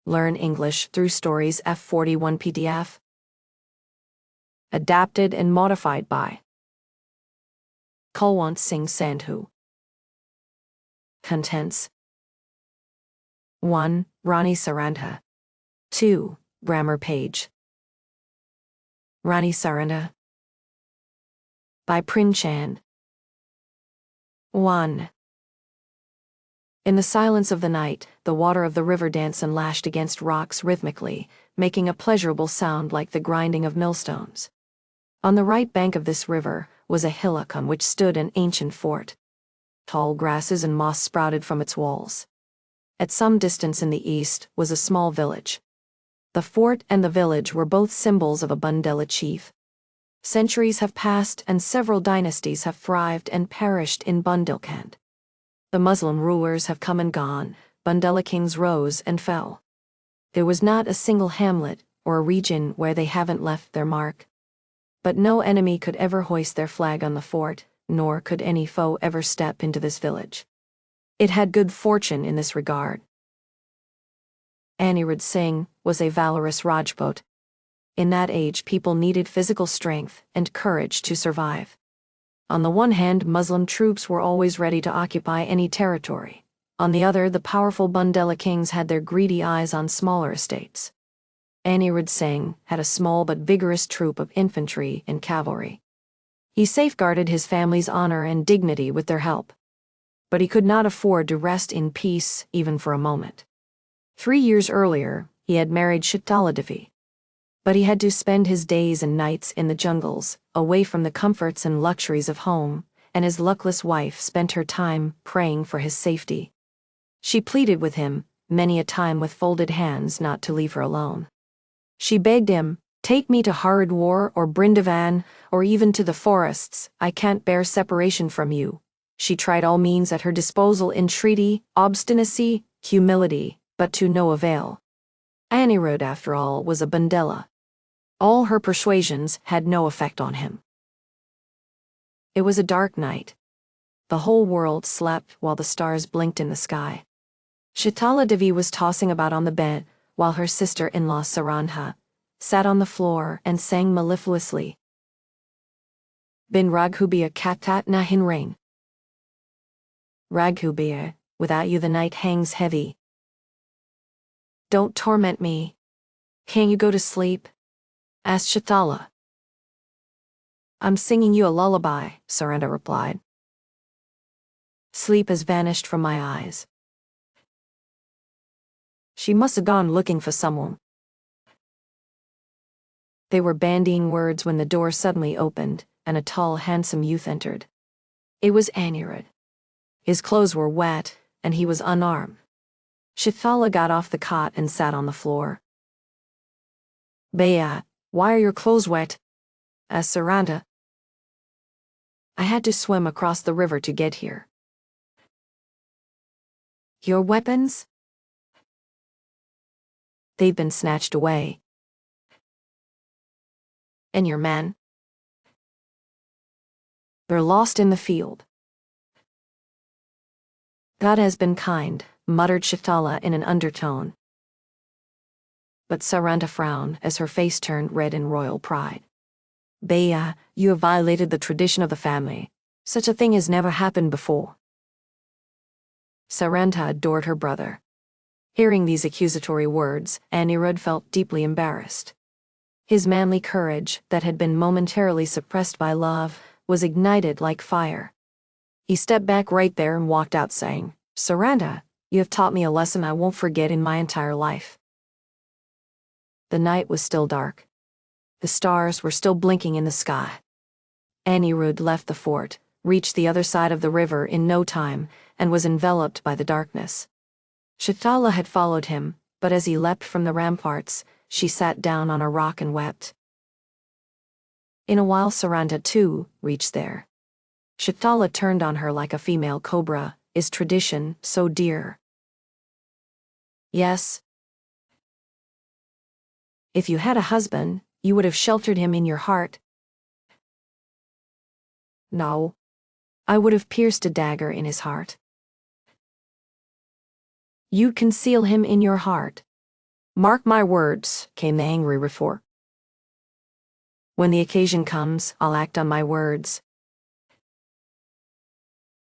Learn English through Stories F41 PDF. Adapted and modified by Kulwant Singh Sandhu. Contents: 1. Rani Sarandha. 2. Grammar page. Rani Sarandha by Premchand. 1. In the silence of the night, the water of the river danced and lashed against rocks rhythmically, making a pleasurable sound like the grinding of millstones. On the right bank of this river was a hillock on which stood an ancient fort. Tall grasses and moss sprouted from its walls. At some distance in the east was a small village. The fort and the village were both symbols of a Bundela chief. Centuries have passed and several dynasties have thrived and perished in Bundelkhand. The Muslim rulers have come and gone, Bundela kings rose and fell. There was not a single hamlet or a region where they haven't left their mark. But no enemy could ever hoist their flag on the fort, nor could any foe ever step into this village. It had good fortune in this regard. Anirudh Singh was a valorous Rajput. In that age, people needed physical strength and courage to survive. On the one hand, Muslim troops were always ready to occupy any territory. On the other, the powerful Bundela kings had their greedy eyes on smaller estates. Anirudh Singh had a small but vigorous troop of infantry and cavalry. He safeguarded his family's honor and dignity with their help. But he could not afford to rest in peace even for a moment. 3 years earlier, he had married Shitala Devi. But he had to spend his days and nights in the jungles, away from the comforts and luxuries of home, and his luckless wife spent her time praying for his safety. She pleaded with him, many a time with folded hands, not to leave her alone. She begged him, "Take me to Haridwar or Brindavan, or even to the forests. I can't bear separation from you." She tried all means at her disposal: entreaty, obstinacy, humility, but to no avail. Anirudh, after all, was a Bundela. All her persuasions had no effect on him. It was a dark night. The whole world slept while the stars blinked in the sky. Shitala Devi was tossing about on the bed, while her sister-in-law Sarandha sat on the floor and sang mellifluously. Bin Raghubia Katat na hin rain. Raghubia, without you the night hangs heavy. Don't torment me. Can't you go to sleep? Asked Shitala. I'm singing you a lullaby, Sarandha replied. Sleep has vanished from my eyes. She must have gone looking for someone. They were bandying words when the door suddenly opened, and a tall, handsome youth entered. It was Anirudh. His clothes were wet, and he was unarmed. Shitala got off the cot and sat on the floor. Bhaiya, why are your clothes wet? Asked Sarandha. I had to swim across the river to get here. Your weapons? They've been snatched away. And your men? They're lost in the field. God has been kind, muttered Shitala in an undertone. But Sarandha frowned as her face turned red in royal pride. Bhaiya, you have violated the tradition of the family. Such a thing has never happened before. Sarandha adored her brother. Hearing these accusatory words, Anirudh felt deeply embarrassed. His manly courage, that had been momentarily suppressed by love, was ignited like fire. He stepped back right there and walked out saying, Sarandha, you have taught me a lesson I won't forget in my entire life. The night was still dark. The stars were still blinking in the sky. Anirudh left the fort, reached the other side of the river in no time, and was enveloped by the darkness. Shitala had followed him, but as he leapt from the ramparts, she sat down on a rock and wept. In a while Sarandha, too, reached there. Shitala turned on her like a female cobra. Is tradition so dear? Yes. If you had a husband, you would have sheltered him in your heart. No. I would have pierced a dagger in his heart. You'd conceal him in your heart. Mark my words, came the angry retort. When the occasion comes, I'll act on my words.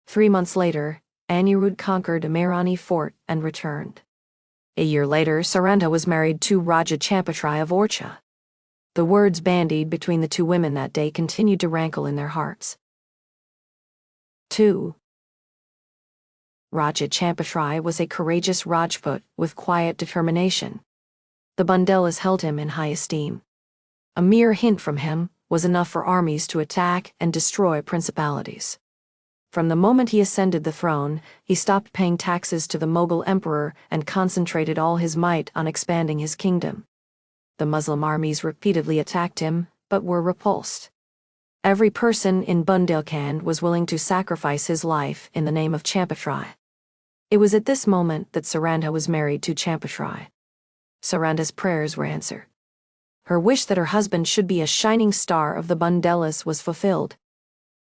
3 months later, Anirudh conquered Rani fort and returned. A year later, Sarandha was married to Raja Champatrai of Orcha. The words bandied between the two women that day continued to rankle in their hearts. 2. Raja Champatrai was a courageous Rajput with quiet determination. The Bundelas held him in high esteem. A mere hint from him was enough for armies to attack and destroy principalities. From the moment he ascended the throne, he stopped paying taxes to the Mughal emperor and concentrated all his might on expanding his kingdom. The Muslim armies repeatedly attacked him, but were repulsed. Every person in Bundelkhand was willing to sacrifice his life in the name of Champatrai. It was at this moment that Sarandha was married to Champatrai. Sarandha's prayers were answered. Her wish that her husband should be a shining star of the Bundelas was fulfilled.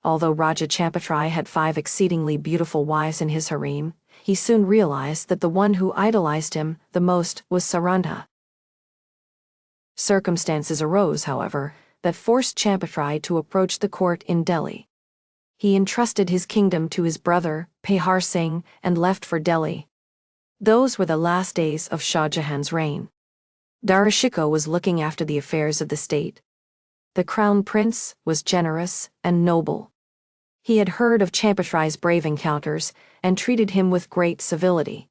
Although Raja Champatrai had 5 exceedingly beautiful wives in his harem, he soon realized that the one who idolized him the most was Sarandha. Circumstances arose, however, that forced Champatrai to approach the court in Delhi. He entrusted his kingdom to his brother, Pehar Singh, and left for Delhi. Those were the last days of Shah Jahan's reign. Darashikoh was looking after the affairs of the state. The crown prince was generous and noble. He had heard of Champatrai's brave encounters and treated him with great civility.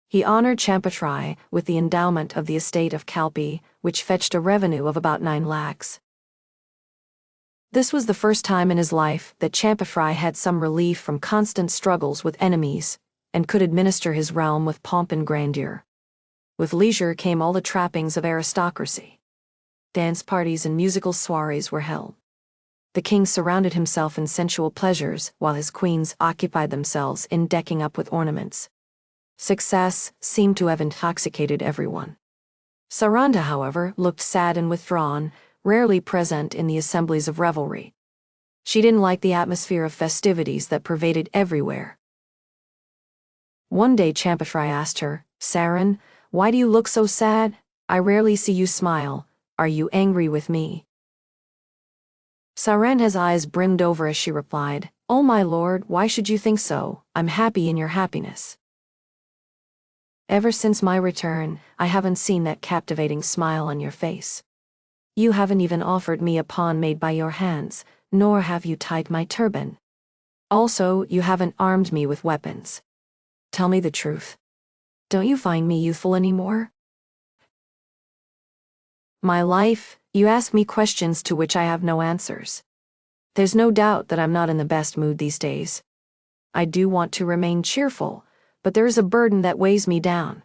He honored Champatrai with the endowment of the estate of Kalpi, which fetched a revenue of about 9 lakhs. This was the first time in his life that Champatrai had some relief from constant struggles with enemies and could administer his realm with pomp and grandeur. With leisure came all the trappings of aristocracy. Dance parties and musical soirees were held. The king surrounded himself in sensual pleasures while his queens occupied themselves in decking up with ornaments. Success seemed to have intoxicated everyone. Sarandha, however, looked sad and withdrawn, rarely present in the assemblies of revelry. She didn't like the atmosphere of festivities that pervaded everywhere. One day Champatrai asked her, "Saran, why do you look so sad? I rarely see you smile. Are you angry with me?" Sarandha's eyes brimmed over as she replied, "Oh my lord, why should you think so? I'm happy in your happiness. Ever since my return, I haven't seen that captivating smile on your face. You haven't even offered me a pawn made by your hands, nor have you tied my turban. Also, you haven't armed me with weapons. Tell me the truth. Don't you find me youthful anymore? My life, you ask me questions to which I have no answers. There's no doubt that I'm not in the best mood these days. I do want to remain cheerful, but there is a burden that weighs me down."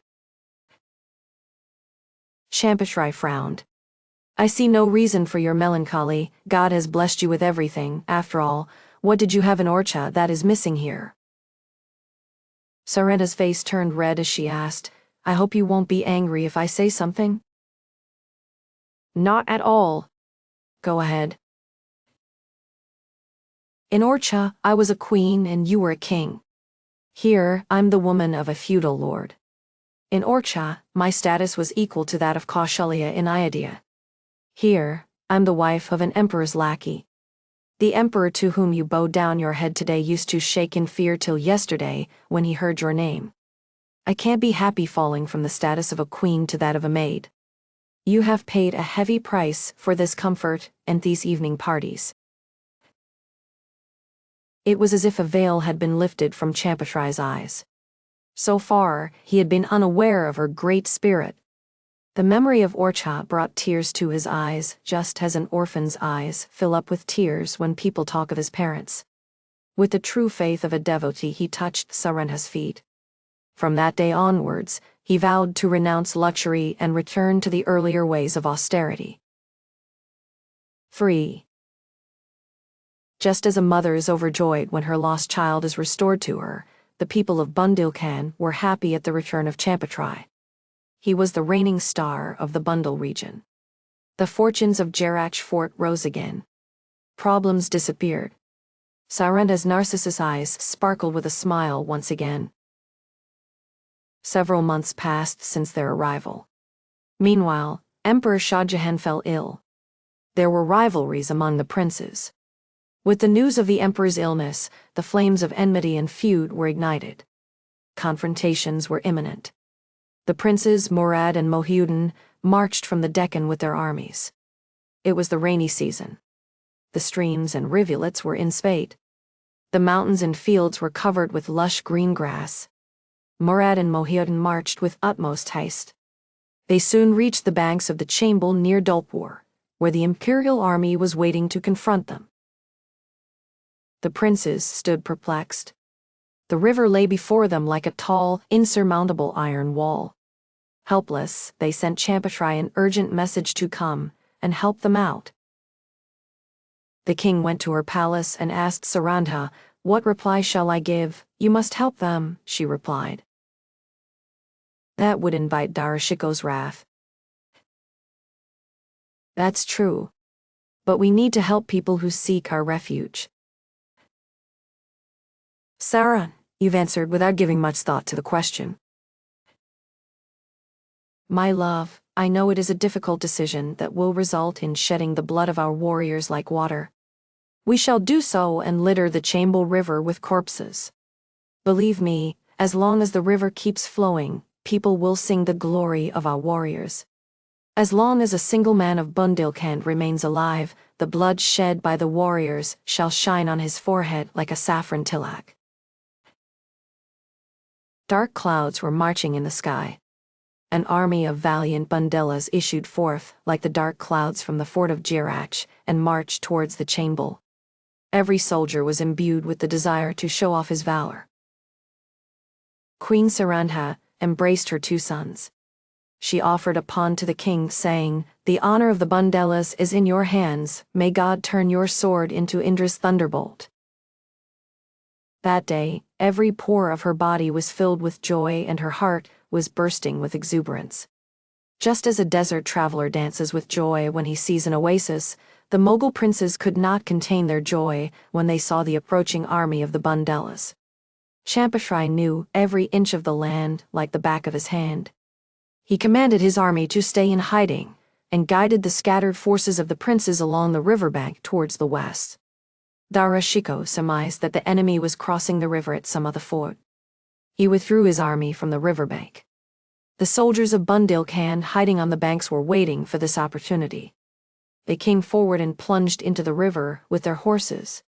Champatrai frowned. "I see no reason for your melancholy. God has blessed you with everything. After all, what did you have in Orcha that is missing here?" Sarandha's face turned red as she asked, "I hope you won't be angry if I say something." "Not at all. Go ahead." "In Orcha, I was a queen and you were a king. Here, I'm the woman of a feudal lord. In Orcha, my status was equal to that of Kaushalya in Ayodhya. Here, I'm the wife of an emperor's lackey. The emperor to whom you bowed down your head today used to shake in fear till yesterday when he heard your name. I can't be happy falling from the status of a queen to that of a maid. You have paid a heavy price for this comfort and these evening parties." It was as if a veil had been lifted from Champatrai's eyes. So far, he had been unaware of her great spirit. The memory of Orcha brought tears to his eyes, just as an orphan's eyes fill up with tears when people talk of his parents. With the true faith of a devotee, he touched Sarandha's feet. From that day onwards, he vowed to renounce luxury and return to the earlier ways of austerity. 3. Just as a mother is overjoyed when her lost child is restored to her, the people of Bundelkhand were happy at the return of Champatrai. He was the reigning star of the Bundel region. The fortunes of Jarach fort rose again. Problems disappeared. Sarandha's narcissus eyes sparkled with a smile once again. Several months passed since their arrival. Meanwhile, Emperor Shah Jahan fell ill. There were rivalries among the princes. With the news of the emperor's illness, the flames of enmity and feud were ignited. Confrontations were imminent. The princes, Murad and Mohiuddin, marched from the Deccan with their armies. It was the rainy season. The streams and rivulets were in spate. The mountains and fields were covered with lush green grass. Murad and Mohiuddin marched with utmost haste. They soon reached the banks of the Chambal near Dolpur, where the imperial army was waiting to confront them. The princes stood perplexed. The river lay before them like a tall, insurmountable iron wall. Helpless, they sent Champatri an urgent message to come and help them out. The king went to her palace and asked Sarandha, "What reply shall I give?" "You must help them," she replied. "That would invite Darashiko's wrath." "That's true. But we need to help people who seek our refuge." "Saran, you've answered without giving much thought to the question." "My love, I know it is a difficult decision that will result in shedding the blood of our warriors like water. We shall do so and litter the Chambal River with corpses. Believe me, as long as the river keeps flowing, people will sing the glory of our warriors. As long as a single man of Bundelkhand remains alive, the blood shed by the warriors shall shine on his forehead like a saffron tilak." Dark clouds were marching in the sky. An army of valiant Bundelas issued forth, like the dark clouds from the fort of Jirach, and marched towards the Chambal. Every soldier was imbued with the desire to show off his valor. Queen Sarandha embraced her two sons. She offered a pawn to the king, saying, "The honor of the Bundelas is in your hands. May God turn your sword into Indra's thunderbolt." That day, every pore of her body was filled with joy and her heart was bursting with exuberance. Just as a desert traveler dances with joy when he sees an oasis, the Mughal princes could not contain their joy when they saw the approaching army of the Bundelas. Champatri knew every inch of the land like the back of his hand. He commanded his army to stay in hiding and guided the scattered forces of the princes along the riverbank towards the west. Darashiko surmised that the enemy was crossing the river at some other fort. He withdrew his army from the riverbank. The soldiers of Bundelkhand hiding on the banks were waiting for this opportunity. They came forward and plunged into the river with their horses.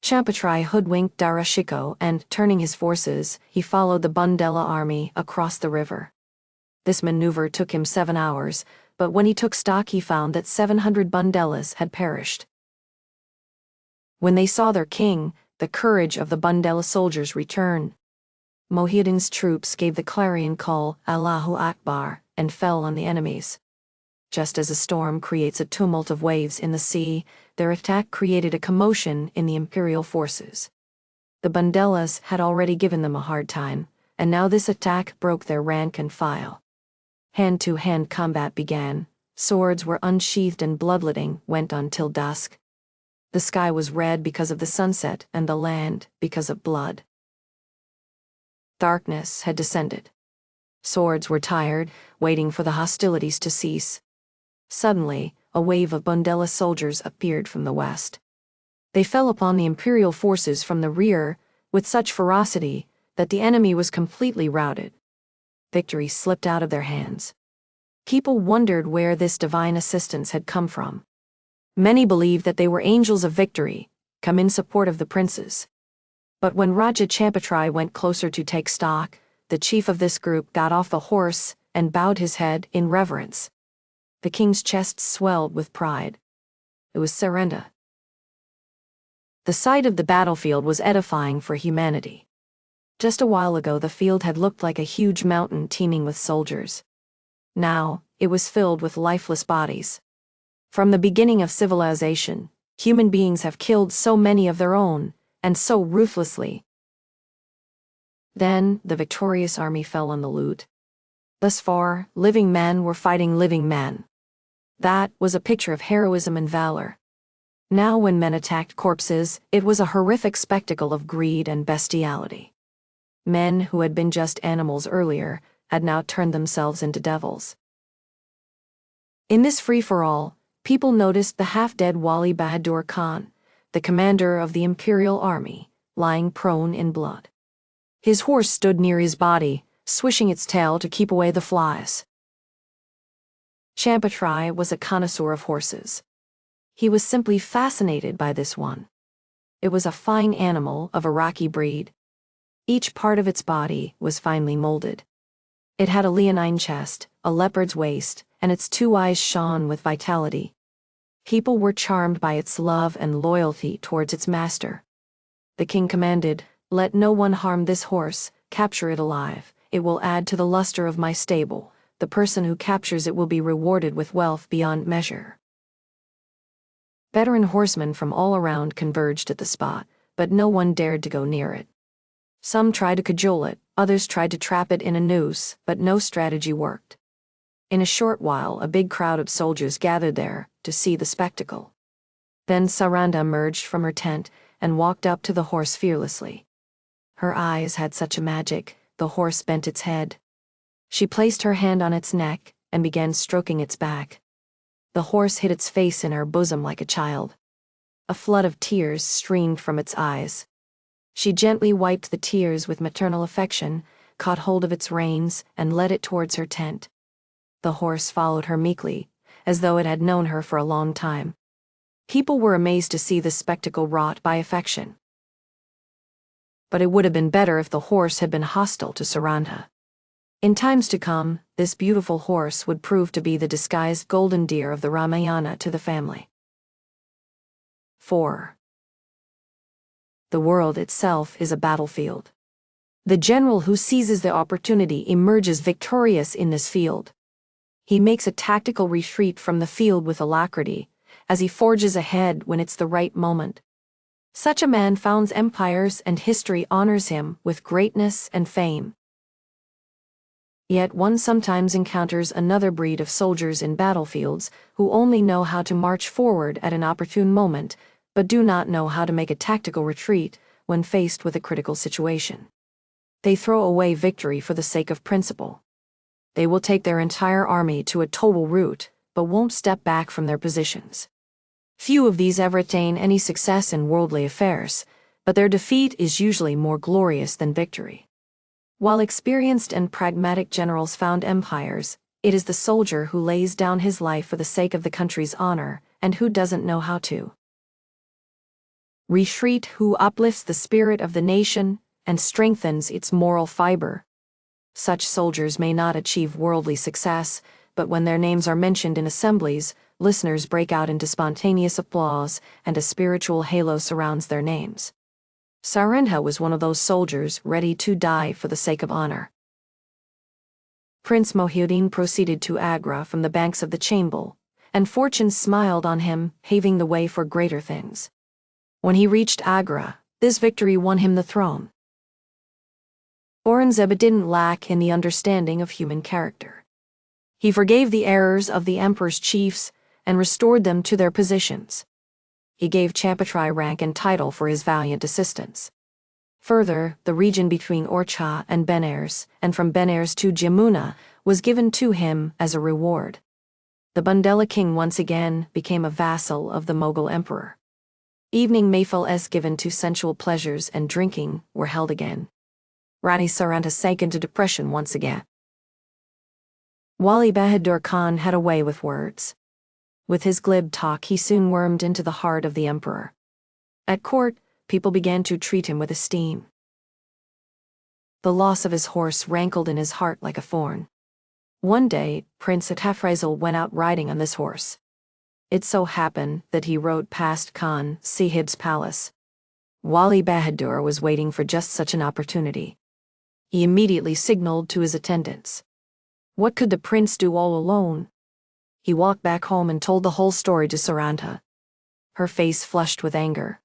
Champatri hoodwinked Darashiko and, turning his forces, he followed the Bundela army across the river. This maneuver took him 7 hours, but when he took stock he found that 700 Bundelas had perished. When they saw their king, the courage of the Bundela soldiers returned. Mohiuddin's troops gave the clarion call, "Allahu Akbar," and fell on the enemies. Just as a storm creates a tumult of waves in the sea, their attack created a commotion in the imperial forces. The Bundelas had already given them a hard time, and now this attack broke their rank and file. Hand-to-hand combat began. Swords were unsheathed and bloodletting went on till dusk. The sky was red because of the sunset and the land because of blood. Darkness had descended. Swords were tired, waiting for the hostilities to cease. Suddenly, a wave of Bundela soldiers appeared from the west. They fell upon the imperial forces from the rear with such ferocity that the enemy was completely routed. Victory slipped out of their hands. People wondered where this divine assistance had come from. Many believed that they were angels of victory, come in support of the princes. But when Raja Champatri went closer to take stock, the chief of this group got off the horse and bowed his head in reverence. The king's chest swelled with pride. It was Sarandha. The sight of the battlefield was edifying for humanity. Just a while ago the field had looked like a huge mountain teeming with soldiers. Now, it was filled with lifeless bodies. From the beginning of civilization, human beings have killed so many of their own, and so ruthlessly. Then, the victorious army fell on the loot. Thus far, living men were fighting living men. That was a picture of heroism and valor. Now when men attacked corpses, it was a horrific spectacle of greed and bestiality. Men who had been just animals earlier had now turned themselves into devils. In this free-for-all, people noticed the half-dead Wali Bahadur Khan, the commander of the imperial army, lying prone in blood. His horse stood near his body, swishing its tail to keep away the flies. Champatri was a connoisseur of horses. He was simply fascinated by this one. It was a fine animal of Iraqi breed. Each part of its body was finely molded. It had a leonine chest, a leopard's waist, and its two eyes shone with vitality. People were charmed by its love and loyalty towards its master. The king commanded, "Let no one harm this horse, capture it alive. It will add to the luster of my stable. The person who captures it will be rewarded with wealth beyond measure." Veteran horsemen from all around converged at the spot, but no one dared to go near it. Some tried to cajole it, others tried to trap it in a noose, but no strategy worked. In a short while, a big crowd of soldiers gathered there to see the spectacle. Then Sarandha emerged from her tent and walked up to the horse fearlessly. Her eyes had such a magic, the horse bent its head. She placed her hand on its neck and began stroking its back. The horse hid its face in her bosom like a child. A flood of tears streamed from its eyes. She gently wiped the tears with maternal affection, caught hold of its reins, and led it towards her tent. The horse followed her meekly, as though it had known her for a long time. People were amazed to see this spectacle wrought by affection. But it would have been better if the horse had been hostile to Sarandha. In times to come, this beautiful horse would prove to be the disguised golden deer of the Ramayana to the family. 4. The world itself is a battlefield. The general who seizes the opportunity emerges victorious in this field. He makes a tactical retreat from the field with alacrity, as he forges ahead when it's the right moment. Such a man founds empires, and history honors him with greatness and fame. Yet one sometimes encounters another breed of soldiers in battlefields who only know how to march forward at an opportune moment, but do not know how to make a tactical retreat when faced with a critical situation. They throw away victory for the sake of principle. They will take their entire army to a total rout, but won't step back from their positions. Few of these ever attain any success in worldly affairs, but their defeat is usually more glorious than victory. While experienced and pragmatic generals found empires, it is the soldier who lays down his life for the sake of the country's honor, and who doesn't know how to retreat, who uplifts the spirit of the nation and strengthens its moral fiber. Such soldiers may not achieve worldly success, but when their names are mentioned in assemblies, listeners break out into spontaneous applause, and a spiritual halo surrounds their names. Sarandha was one of those soldiers ready to die for the sake of honor. Prince Mohiuddin proceeded to Agra from the banks of the Chambal, and fortune smiled on him, paving the way for greater things. When he reached Agra, this victory won him the throne. Aurangzeb didn't lack in the understanding of human character. He forgave the errors of the emperor's chiefs and restored them to their positions. He gave Champatri rank and title for his valiant assistance. Further, the region between Orchha and Benares, and from Benares to Jamuna, was given to him as a reward. The Bundela king once again became a vassal of the Mughal emperor. Evening mayfels given to sensual pleasures and drinking were held again. Rani Sarandha sank into depression once again. Wali Bahadur Khan had a way with words. With his glib talk, he soon wormed into the heart of the emperor. At court, people began to treat him with esteem. The loss of his horse rankled in his heart like a thorn. One day, Prince F41 went out riding on this horse. It so happened that he rode past Khan Sahib's palace. Wali Bahadur was waiting for just such an opportunity. He immediately signaled to his attendants. What could the prince do all alone? He walked back home and told the whole story to Sarandha. Her face flushed with anger.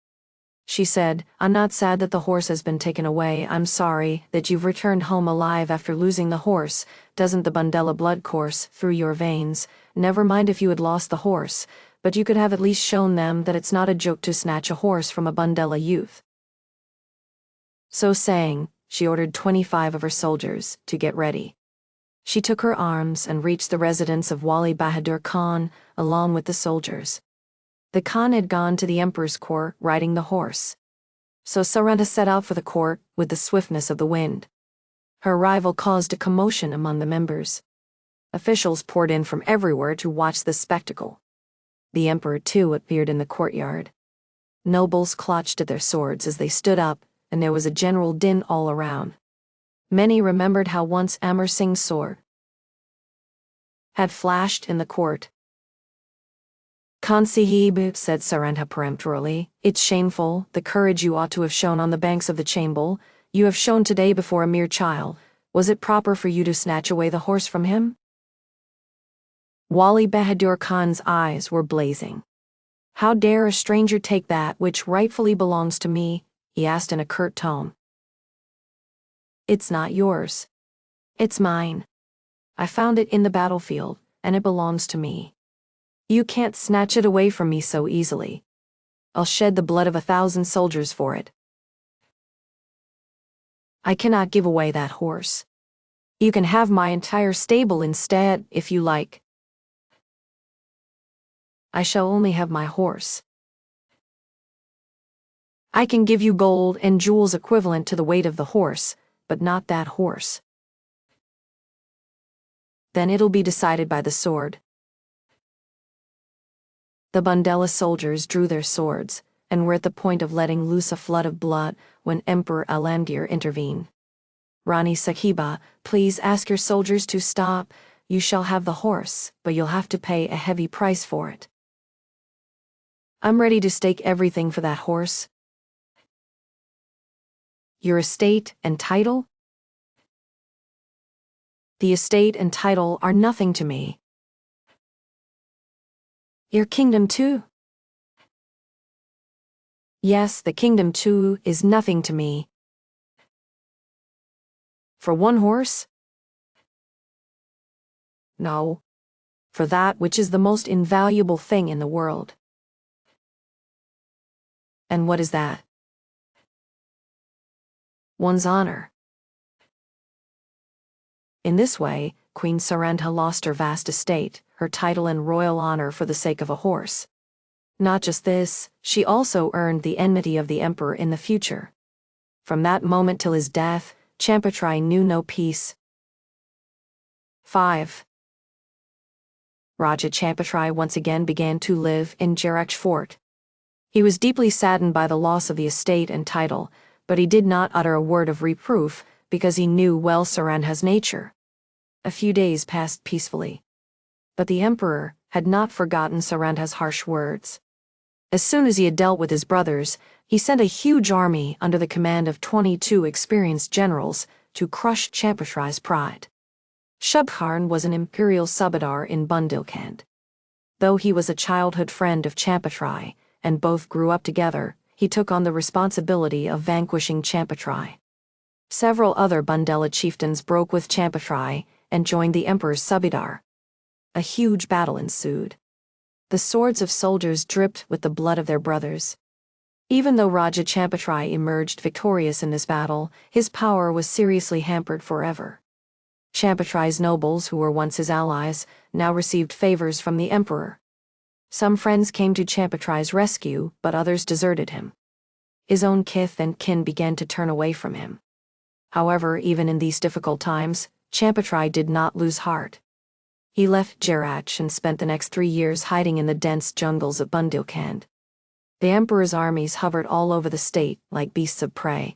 She said, "I'm not sad that the horse has been taken away. I'm sorry that you've returned home alive after losing the horse. Doesn't the Bundela blood course through your veins? Never mind if you had lost the horse, but you could have at least shown them that it's not a joke to snatch a horse from a Bundela youth." So saying, she ordered 25 of her soldiers to get ready. She took her arms and reached the residence of Wali Bahadur Khan, along with the soldiers. The Khan had gone to the emperor's court riding the horse. So Sarandha set out for the court with the swiftness of the wind. Her arrival caused a commotion among the members. Officials poured in from everywhere to watch the spectacle. The emperor, too, appeared in the courtyard. Nobles clutched at their swords as they stood up, and there was a general din all around. Many remembered how once Amar Singh's sword had flashed in the court. Khan Sahib, said Sarandha peremptorily, it's shameful, the courage you ought to have shown on the banks of the Chambal, you have shown today before a mere child. Was it proper for you to snatch away the horse from him? Wali Bahadur Khan's eyes were blazing. How dare a stranger take that which rightfully belongs to me? He asked in a curt tone. It's not yours. It's mine. I found it in the battlefield, and it belongs to me. You can't snatch it away from me so easily. I'll shed the blood of 1,000 soldiers for it. I cannot give away that horse. You can have my entire stable instead, if you like. I shall only have my horse. I can give you gold and jewels equivalent to the weight of the horse, but not that horse. Then it'll be decided by the sword. The Bundela soldiers drew their swords, and were at the point of letting loose a flood of blood when Emperor Alamgir intervened. Rani Sahiba, please ask your soldiers to stop. You shall have the horse, but you'll have to pay a heavy price for it. I'm ready to stake everything for that horse. Your estate and title? The estate and title are nothing to me. Your kingdom too? Yes, the kingdom too is nothing to me. For one horse? No. For that which is the most invaluable thing in the world. And what is that? One's honor. In this way, Queen Sarandha lost her vast estate, her title and royal honor for the sake of a horse. Not just this, she also earned the enmity of the emperor in the future. From that moment till his death, Champatrai knew no peace. 5. Raja Champatrai once again began to live in Jarakh Fort. He was deeply saddened by the loss of the estate and title, but he did not utter a word of reproof because he knew well Sarandha's nature. A few days passed peacefully. But the emperor had not forgotten Sarandha's harsh words. As soon as he had dealt with his brothers, he sent a huge army under the command of 22 experienced generals to crush Champatrai's pride. Shubkarn was an imperial subadar in Bundelkhand. Though he was a childhood friend of Champatrai, and both grew up together, he took on the responsibility of vanquishing Champatrai. Several other Bundela chieftains broke with Champatrai and joined the emperor's subadar. A huge battle ensued. The swords of soldiers dripped with the blood of their brothers. Even though Raja Champatrai emerged victorious in this battle, his power was seriously hampered forever. Champatrai's nobles, who were once his allies, now received favors from the emperor. Some friends came to Champatrai's rescue, but others deserted him. His own kith and kin began to turn away from him. However, even in these difficult times, Champatrai did not lose heart. He left Jarakh and spent the next 3 years hiding in the dense jungles of Bundelkhand. The emperor's armies hovered all over the state like beasts of prey.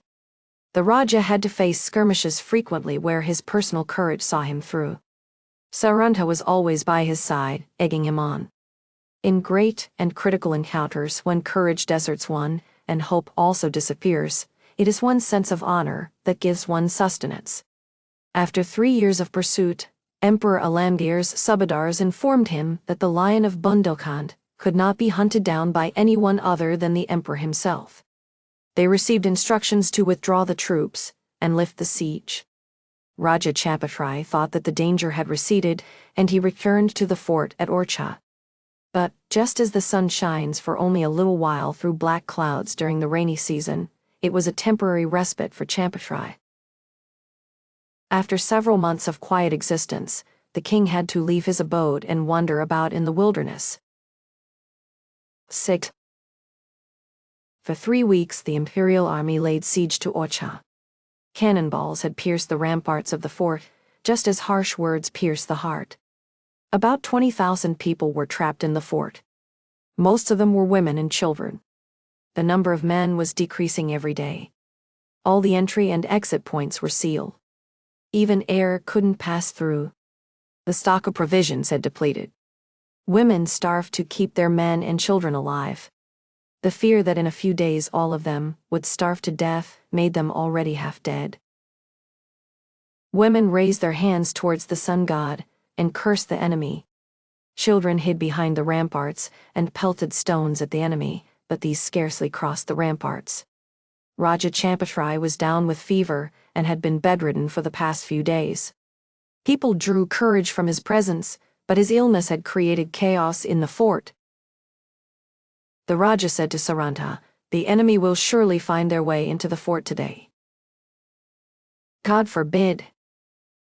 The Raja had to face skirmishes frequently where his personal courage saw him through. Sarandha was always by his side, egging him on. In great and critical encounters, when courage deserts one, and hope also disappears, it is one's sense of honor that gives one sustenance. After 3 years of pursuit, Emperor Alamgir's subadars informed him that the Lion of Bundelkhand could not be hunted down by anyone other than the emperor himself. They received instructions to withdraw the troops and lift the siege. Raja Champatrai thought that the danger had receded, and he returned to the fort at Orcha. But just as the sun shines for only a little while through black clouds during the rainy season, it was a temporary respite for Champatrai. After several months of quiet existence, the king had to leave his abode and wander about in the wilderness. 6. For 3 weeks the imperial army laid siege to Ocha. Cannonballs had pierced the ramparts of the fort, just as harsh words pierce the heart. About 20,000 people were trapped in the fort. Most of them were women and children. The number of men was decreasing every day. All the entry and exit points were sealed. Even air couldn't pass through. The stock of provisions had depleted. Women starved to keep their men and children alive. The fear that in a few days all of them would starve to death made them already half dead. Women raised their hands towards the sun god and cursed the enemy. Children hid behind the ramparts and pelted stones at the enemy, but these scarcely crossed the ramparts. Raja Champatrai was down with fever and had been bedridden for the past few days. People drew courage from his presence, but his illness had created chaos in the fort. The Raja said to Sarandha, "The enemy will surely find their way into the fort today." "God forbid.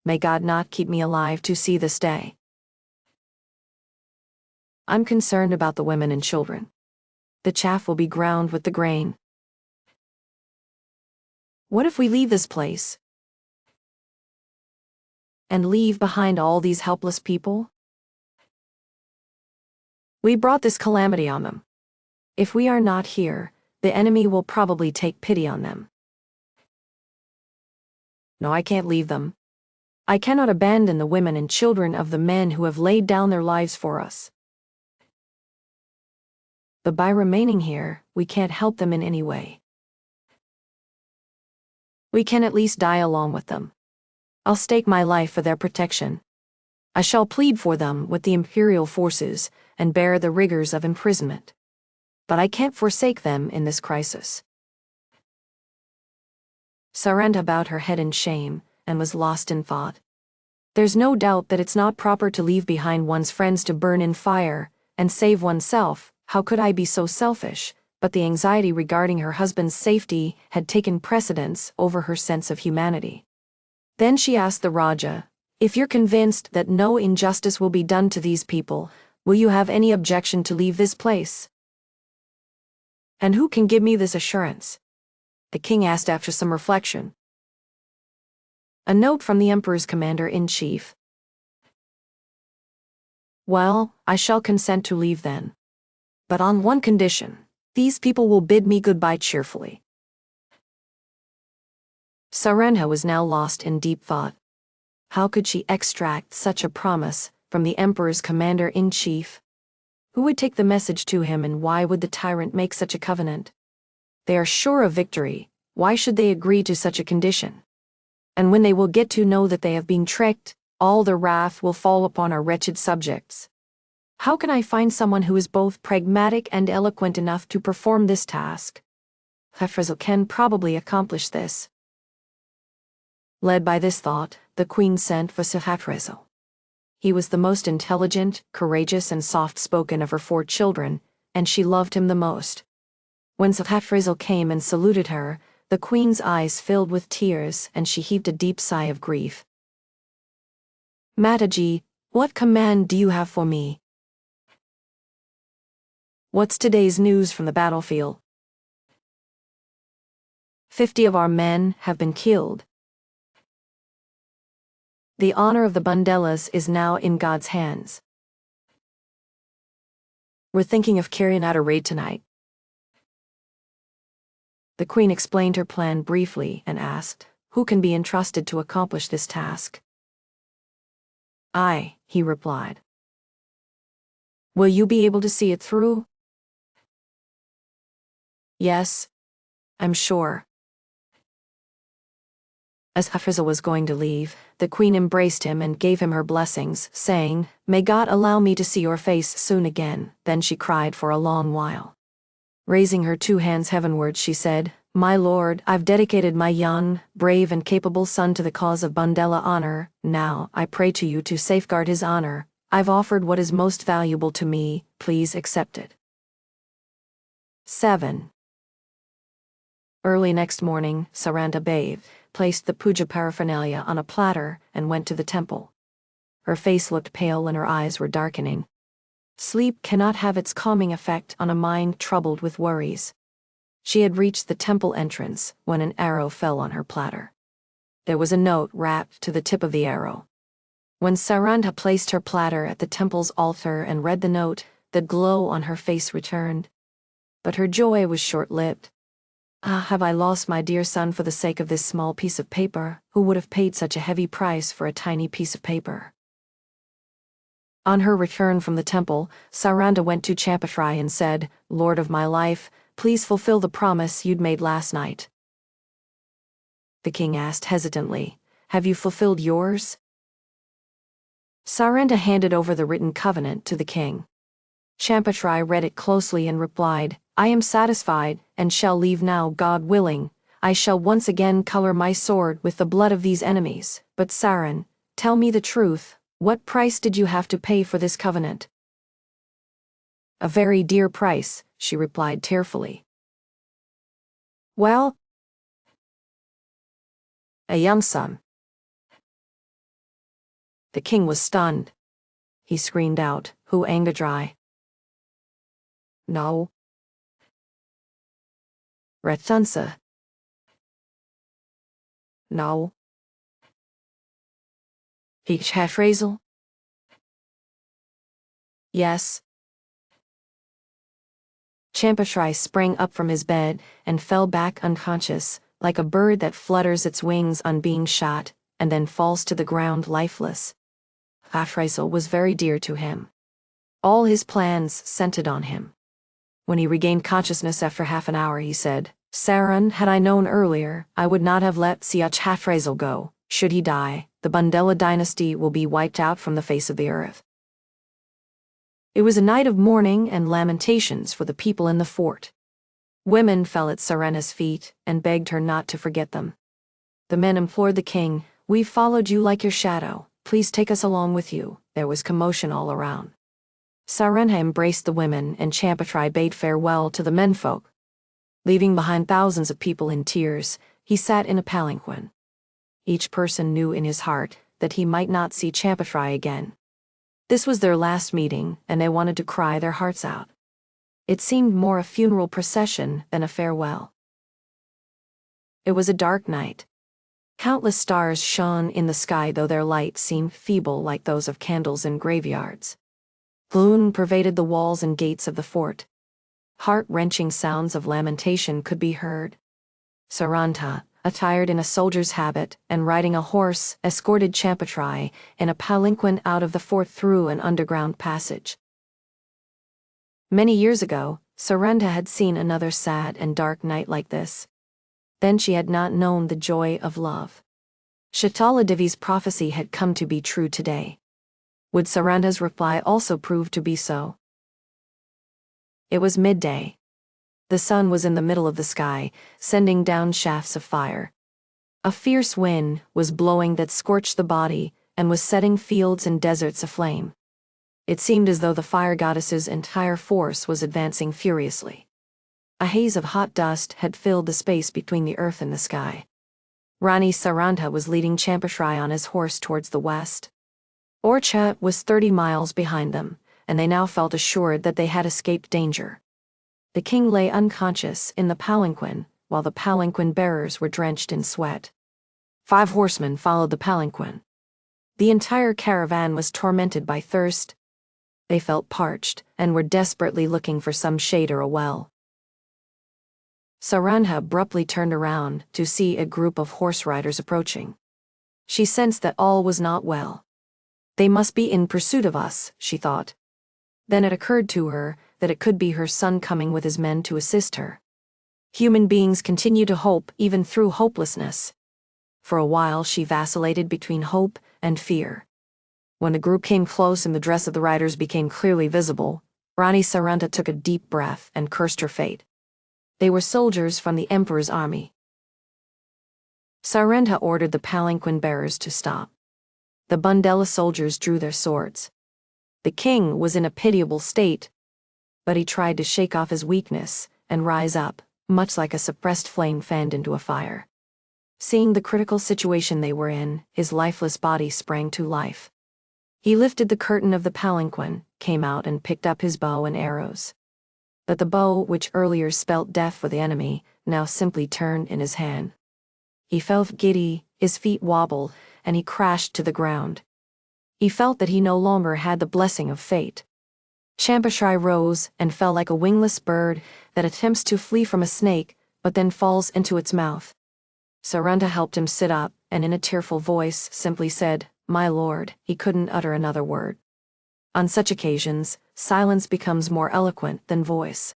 May God not keep me alive to see this day. I'm concerned about the women and children. The chaff will be ground with the grain. What if we leave this place and leave behind all these helpless people? We brought this calamity on them. If we are not here, the enemy will probably take pity on them. No, I can't leave them. I cannot abandon the women and children of the men who have laid down their lives for us. But by remaining here, we can't help them in any way. We can at least die along with them. I'll stake my life for their protection. I shall plead for them with the imperial forces and bear the rigors of imprisonment. But I can't forsake them in this crisis." Sarandha bowed her head in shame and was lost in thought. There's no doubt that it's not proper to leave behind one's friends to burn in fire and save oneself. How could I be so selfish? But the anxiety regarding her husband's safety had taken precedence over her sense of humanity. Then she asked the Raja, "If you're convinced that no injustice will be done to these people, will you have any objection to leave this place?" "And who can give me this assurance?" the king asked after some reflection. "A note from the emperor's commander-in-chief." "Well, I shall consent to leave then. But on one condition. These people will bid me goodbye cheerfully." Sarandha was now lost in deep thought. How could she extract such a promise from the emperor's commander-in-chief? Who would take the message to him, and why would the tyrant make such a covenant? They are sure of victory. Why should they agree to such a condition? And when they will get to know that they have been tricked, all their wrath will fall upon our wretched subjects. How can I find someone who is both pragmatic and eloquent enough to perform this task? F41 can probably accomplish this. Led by this thought, the queen sent for F41. He was the most intelligent, courageous, and soft-spoken of her 4 children, and she loved him the most. When F41 came and saluted her, the queen's eyes filled with tears and she heaved a deep sigh of grief. "Mataji, what command do you have for me?" "What's today's news from the battlefield?" 50 of our men have been killed. The honor of the Bundelas is now in God's hands. We're thinking of carrying out a raid tonight. The queen explained her plan briefly and asked, "Who can be entrusted to accomplish this task?" "I," he replied. "Will you be able to see it through?" "Yes, I'm sure." As F41 was going to leave, the queen embraced him and gave him her blessings, saying, "May God allow me to see your face soon again." Then she cried for a long while. Raising her 2 hands heavenward, she said, "My lord, I've dedicated my young, brave and capable son to the cause of Bundela honor. Now, I pray to you to safeguard his honor. I've offered what is most valuable to me, please accept it." 7. Early next morning, Sarandha bathed, placed the puja paraphernalia on a platter and went to the temple. Her face looked pale and her eyes were darkening. Sleep cannot have its calming effect on a mind troubled with worries. She had reached the temple entrance when an arrow fell on her platter. There was a note wrapped to the tip of the arrow. When Sarandha placed her platter at the temple's altar and read the note, the glow on her face returned. But her joy was short-lived. Ah, have I lost my dear son for the sake of this small piece of paper? Who would have paid such a heavy price for a tiny piece of paper? On her return from the temple, Sarandha went to Champatrai and said, "Lord of my life, please fulfill the promise you'd made last night." The king asked hesitantly, "Have you fulfilled yours?" Sarandha handed over the written covenant to the king. Champatrai read it closely and replied, "I am satisfied, and shall leave now, God willing. I shall once again color my sword with the blood of these enemies. But Saran, tell me the truth, what price did you have to pay for this covenant?" "A very dear price," she replied tearfully. "Well, a young son." The king was stunned. He screamed out, "Who Angadrai?" "No. Ratunsa." "No. Hafrazel?" "Yes." Champatrai sprang up from his bed and fell back unconscious, like a bird that flutters its wings on being shot, and then falls to the ground lifeless. Hafrazel was very dear to him. All his plans centered on him. When he regained consciousness after half an hour, he said, "Saran, had I known earlier, I would not have let Siach Hafrazel go. Should he die, the Bundela dynasty will be wiped out from the face of the earth." It was a night of mourning and lamentations for the people in the fort. Women fell at Sarandha's feet and begged her not to forget them. The men implored the king, "We've followed you like your shadow. Please take us along with you." There was commotion all around. Sarandha embraced the women and Champatrai bade farewell to the menfolk. Leaving behind thousands of people in tears, he sat in a palanquin. Each person knew in his heart that he might not see Champatrai again. This was their last meeting, and they wanted to cry their hearts out. It seemed more a funeral procession than a farewell. It was a dark night. Countless stars shone in the sky, though their light seemed feeble like those of candles in graveyards. Gloom pervaded the walls and gates of the fort. Heart-wrenching sounds of lamentation could be heard. Sarandha, attired in a soldier's habit and riding a horse, escorted Champatrai in a palanquin out of the fort through an underground passage. Many years ago, Sarandha had seen another sad and dark night like this. Then she had not known the joy of love. Shatala Devi's prophecy had come to be true today. Would Sarandha's reply also prove to be so? It was midday. The sun was in the middle of the sky, sending down shafts of fire. A fierce wind was blowing that scorched the body and was setting fields and deserts aflame. It seemed as though the fire goddess's entire force was advancing furiously. A haze of hot dust had filled the space between the earth and the sky. Rani Sarandha was leading Champatrai on his horse towards the west. Orcha was 30 miles behind them, and they now felt assured that they had escaped danger. The king lay unconscious in the palanquin, while the palanquin bearers were drenched in sweat. 5 horsemen followed the palanquin. The entire caravan was tormented by thirst. They felt parched and were desperately looking for some shade or a well. Sarandha abruptly turned around to see a group of horse riders approaching. She sensed that all was not well. They must be in pursuit of us, she thought. Then it occurred to her that it could be her son coming with his men to assist her. Human beings continue to hope even through hopelessness. For a while she vacillated between hope and fear. When the group came close and the dress of the riders became clearly visible, Rani Sarandha took a deep breath and cursed her fate. They were soldiers from the emperor's army. Sarandha ordered the palanquin bearers to stop. The Bundela soldiers drew their swords. The king was in a pitiable state, but he tried to shake off his weakness and rise up, much like a suppressed flame fanned into a fire. Seeing the critical situation they were in, his lifeless body sprang to life. He lifted the curtain of the palanquin, came out and picked up his bow and arrows. But the bow, which earlier spelt death for the enemy, now simply turned in his hand. He felt giddy, his feet wobbled, and he crashed to the ground. He felt that he no longer had the blessing of fate. Champashri rose and fell like a wingless bird that attempts to flee from a snake, but then falls into its mouth. Sarandha helped him sit up, and in a tearful voice simply said, "My lord." He couldn't utter another word. On such occasions, silence becomes more eloquent than voice.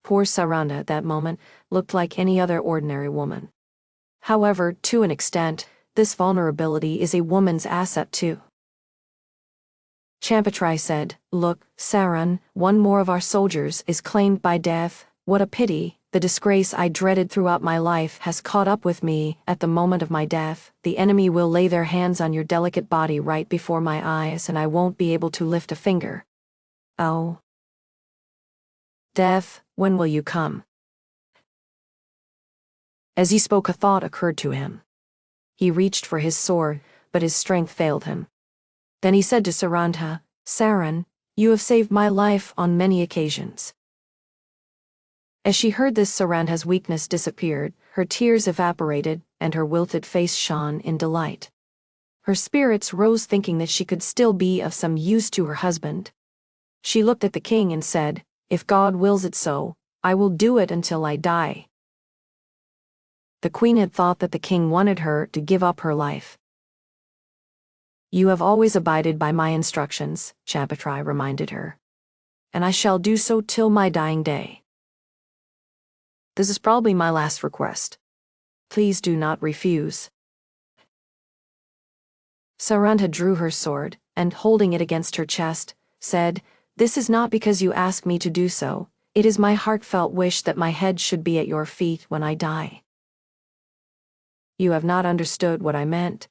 Poor Sarandha at that moment looked like any other ordinary woman. However, to an extent, this vulnerability is a woman's asset too. Champashri said, "Look, Saran, one more of our soldiers is claimed by death. What a pity. The disgrace I dreaded throughout my life has caught up with me. At the moment of my death, the enemy will lay their hands on your delicate body right before my eyes, and I won't be able to lift a finger. Oh. Death, when will you come?" As he spoke, a thought occurred to him. He reached for his sword, but his strength failed him. Then he said to Sarandha, "Saran, you have saved my life on many occasions." As she heard this, Sarandha's weakness disappeared, her tears evaporated, and her wilted face shone in delight. Her spirits rose, thinking that she could still be of some use to her husband. She looked at the king and said, "If God wills it so, I will do it until I die." The queen had thought that the king wanted her to give up her life. "You have always abided by my instructions," Champashri reminded her, "and I shall do so till my dying day. This is probably my last request. Please do not refuse." Sarandha drew her sword, and holding it against her chest, said, "This is not because you ask me to do so. It is my heartfelt wish that my head should be at your feet when I die." "You have not understood what I meant.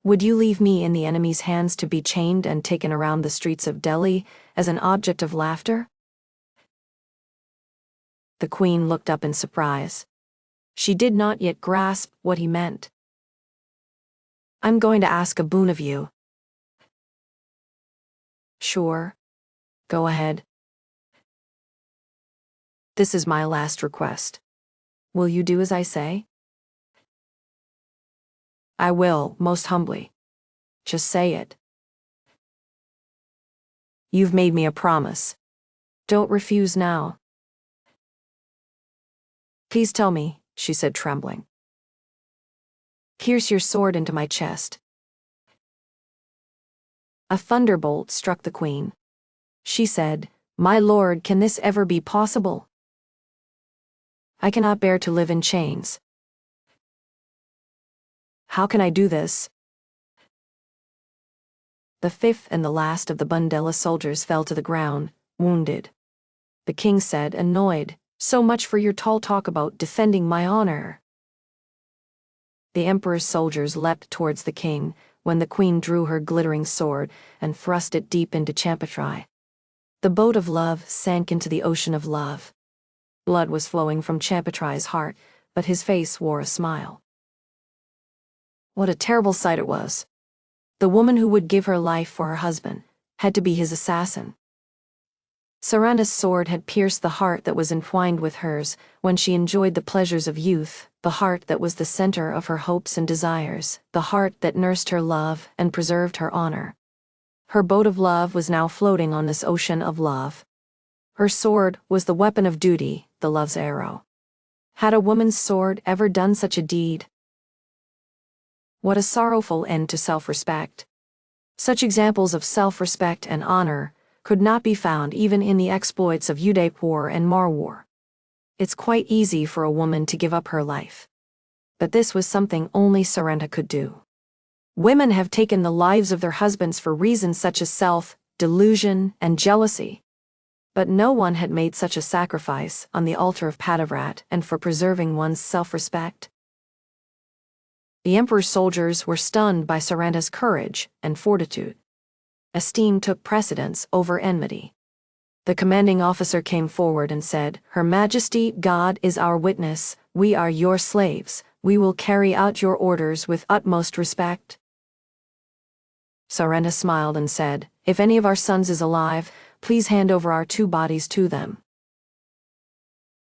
Would you leave me in the enemy's hands to be chained and taken around the streets of Delhi as an object of laughter?" The queen looked up in surprise. She did not yet grasp what he meant. "I'm going to ask a boon of you." "Sure. Go ahead." "This is my last request. Will you do as I say?" "I will, most humbly. Just say it." "You've made me a promise. Don't refuse now." "Please tell me," she said, trembling. "Pierce your sword into my chest." A thunderbolt struck the queen. She said, "My lord, can this ever be possible? I cannot bear to live in chains. How can I do this?" The fifth and the last of the Bundela soldiers fell to the ground, wounded. The king said, annoyed, "So much for your tall talk about defending my honor." The emperor's soldiers leapt towards the king, when the queen drew her glittering sword and thrust it deep into Champashri. The boat of love sank into the ocean of love. Blood was flowing from Champashri's heart, but his face wore a smile. What a terrible sight it was. The woman who would give her life for her husband had to be his assassin. Sarandha's sword had pierced the heart that was entwined with hers when she enjoyed the pleasures of youth, the heart that was the center of her hopes and desires, the heart that nursed her love and preserved her honor. Her boat of love was now floating on this ocean of love. Her sword was the weapon of duty, the love's arrow. Had a woman's sword ever done such a deed? What a sorrowful end to self-respect. Such examples of self-respect and honor could not be found even in the exploits of Udaipur and Marwar. It's quite easy for a woman to give up her life. But this was something only Sarandha could do. Women have taken the lives of their husbands for reasons such as self-delusion and jealousy. But no one had made such a sacrifice on the altar of Padavrat and for preserving one's self-respect. The emperor's soldiers were stunned by Sarandha's courage and fortitude. Esteem took precedence over enmity. The commanding officer came forward and said, "Her Majesty, God is our witness, we are your slaves, We will carry out your orders with utmost respect. Sarandha smiled and said, If any of our sons is alive, please hand over our 2 bodies to them.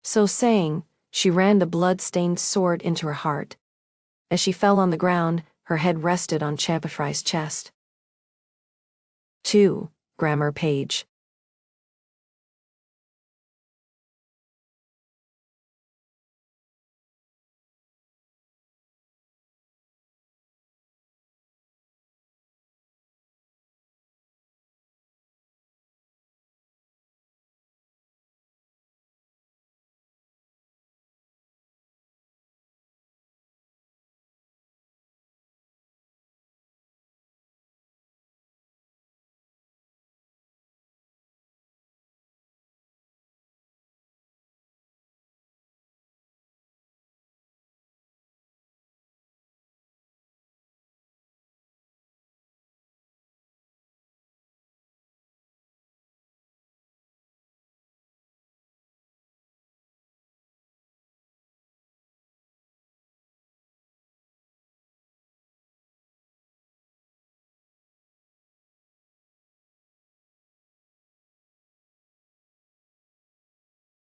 So saying, she ran the blood-stained sword into her heart. As she fell on the ground, her head rested on Champafry's chest. 2. Grammar page.